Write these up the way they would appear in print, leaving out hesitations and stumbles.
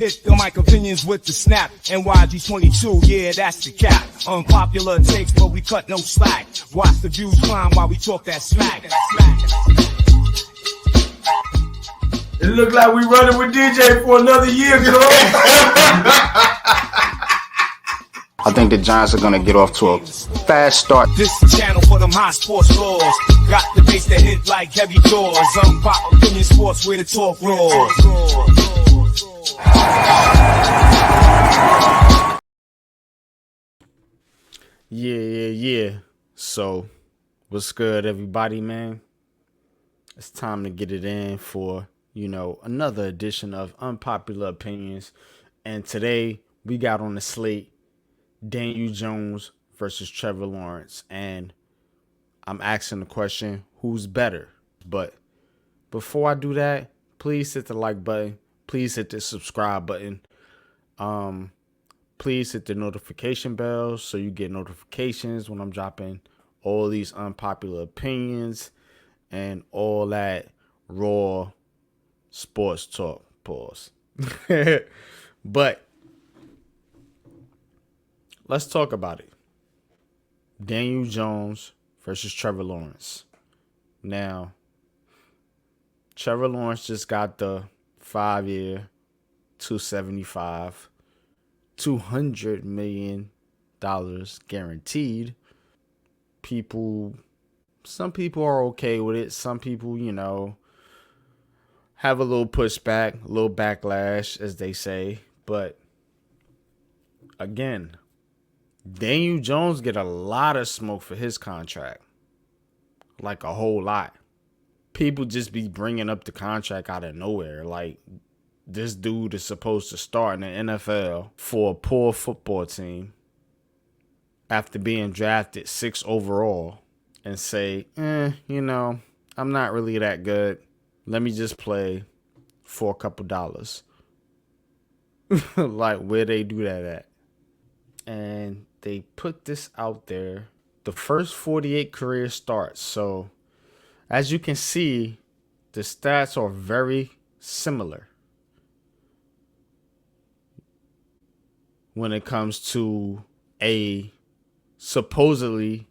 Hit the mic opinions with the snap. NYG 22, yeah, that's the cap. Unpopular takes, but we cut no slack. Watch the views climb while we talk that smack. It look like we running with DJ for another year, girl. I think the Giants are going to get off to a fast start. This is the channel for them high sports laws. Got the bass that hit like heavy doors. Unpopular opinion sports where the talk roars. Yeah. So, what's good, everybody, man? It's time to get it in for, another edition of Unpopular Opinions. And today, we got on the slate Daniel Jones versus Trevor Lawrence. And I'm asking the question, who's better? But before I do that, please hit the like button. Please hit the subscribe button. Please hit the notification bell so you get notifications when I'm dropping all these unpopular opinions and all that raw sports talk. Pause. But let's talk about it. Daniel Jones versus Trevor Lawrence. Now, Trevor Lawrence just got the 5-year, $275, $200 million guaranteed. Some people are okay with it. Some people, have a little pushback, a little backlash, as they say. But again, Daniel Jones get a lot of smoke for his contract. Like a whole lot. People just be bringing up the contract out of nowhere. Like, this dude is supposed to start in the NFL for a poor football team after being drafted 6th overall and say, I'm not really that good. Let me just play for a couple dollars. Like, where they do that at? And they put this out there. The first 48 career starts. So, as you can see, the stats are very similar when it comes to a supposedly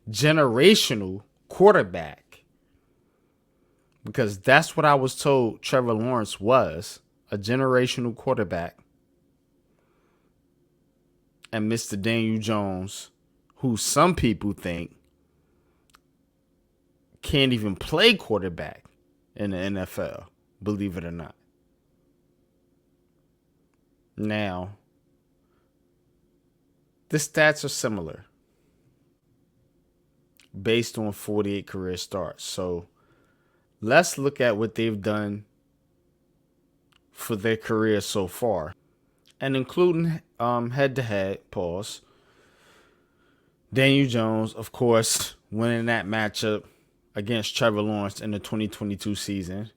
generational quarterback. Because that's what I was told Trevor Lawrence was, a generational quarterback. And Mr. Daniel Jones, who some people think can't even play quarterback in the NFL, believe it or not. Now, the stats are similar based on 48 career starts. So let's look at what they've done for their career so far. And including head-to-head, pause. Daniel Jones, of course, winning that matchup against Trevor Lawrence in the 2022 season.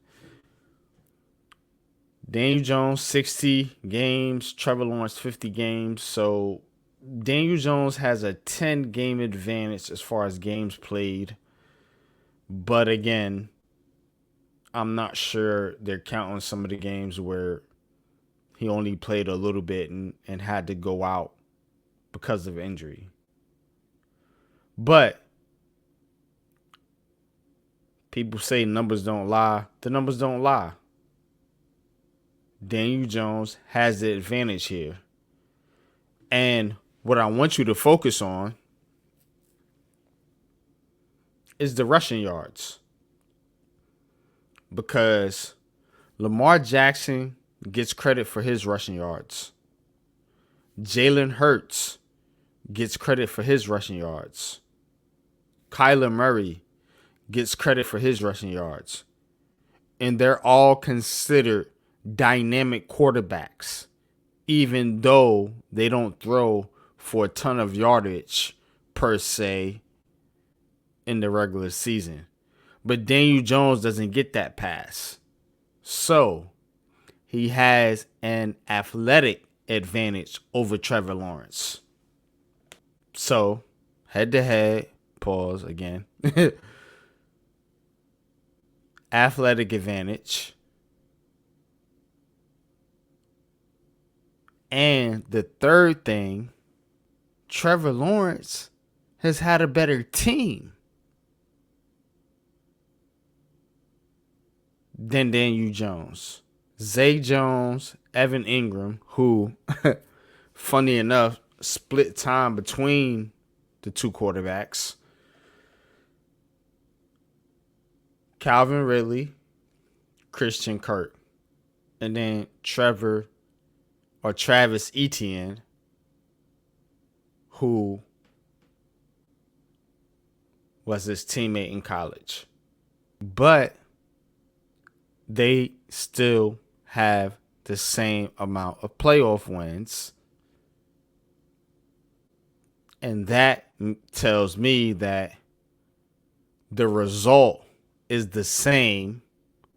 Daniel Jones, 60 games. Trevor Lawrence, 50 games. So Daniel Jones has a 10-game advantage as far as games played. But again, I'm not sure they're counting some of the games where he only played a little bit and had to go out because of injury. But people say numbers don't lie. The numbers don't lie. Daniel Jones has the advantage here. And what I want you to focus on is the rushing yards. Because Lamar Jackson gets credit for his rushing yards. Jalen Hurts gets credit for his rushing yards. Kyler Murray gets credit for his rushing yards. And they're all considered dynamic quarterbacks, even though they don't throw for a ton of yardage per se in the regular season. But Daniel Jones doesn't get that pass. So he has an athletic advantage over Trevor Lawrence. So, head-to-head, pause again. Athletic advantage. And the third thing, Trevor Lawrence has had a better team than Daniel Jones. Zay Jones, Evan Ingram, who, funny enough, split time between the two quarterbacks. Calvin Ridley, Christian Kirk, and then Travis Etienne, who was his teammate in college. But they still have the same amount of playoff wins. And that tells me that the result is the same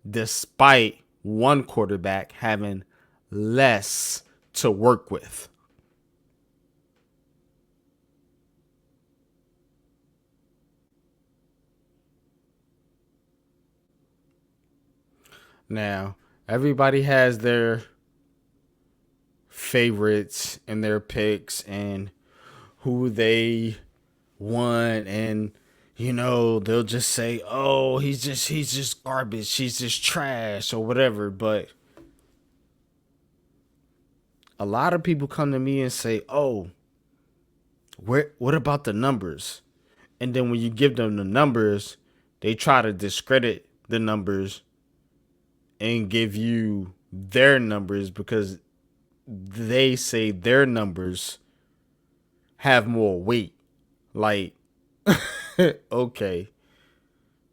despite one quarterback having less to work with. Now, everybody has their favorites and their picks and who they want, and they'll just say, "Oh, he's just garbage, he's just trash," or whatever. But a lot of people come to me and say, "Oh, what about the numbers?" And then when you give them the numbers, they try to discredit the numbers and give you their numbers because they say their numbers have more weight. Like, okay.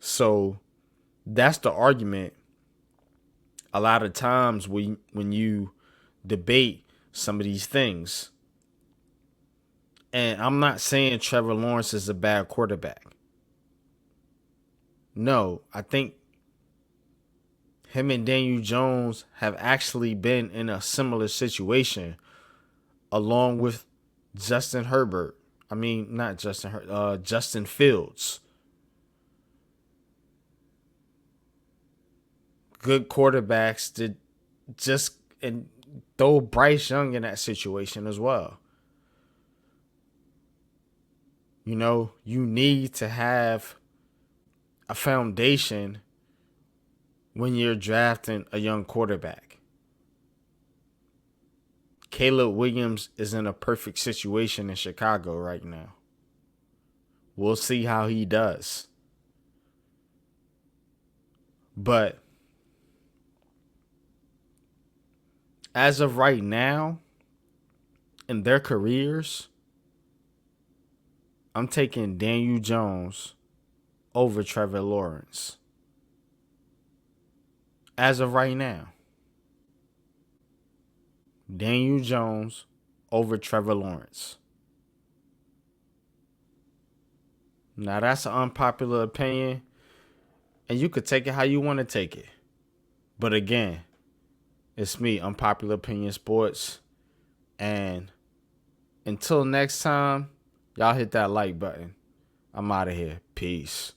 So that's the argument. A lot of times when you debate some of these things. And I'm not saying Trevor Lawrence is a bad quarterback. No, I think him and Daniel Jones have actually been in a similar situation along with Justin Herbert. I mean, not Justin Herbert, Justin Fields. Good quarterbacks to just and throw Bryce Young in that situation as well. You need to have a foundation when you're drafting a young quarterback. Caleb Williams is in a perfect situation in Chicago right now. We'll see how he does. But as of right now, in their careers, I'm taking Daniel Jones over Trevor Lawrence. As of right now, Daniel Jones over Trevor Lawrence. Now, that's an unpopular opinion, and you could take it how you want to take it. But again, it's me, Unpopular Opinion Sports. And until next time, y'all hit that like button. I'm out of here. Peace.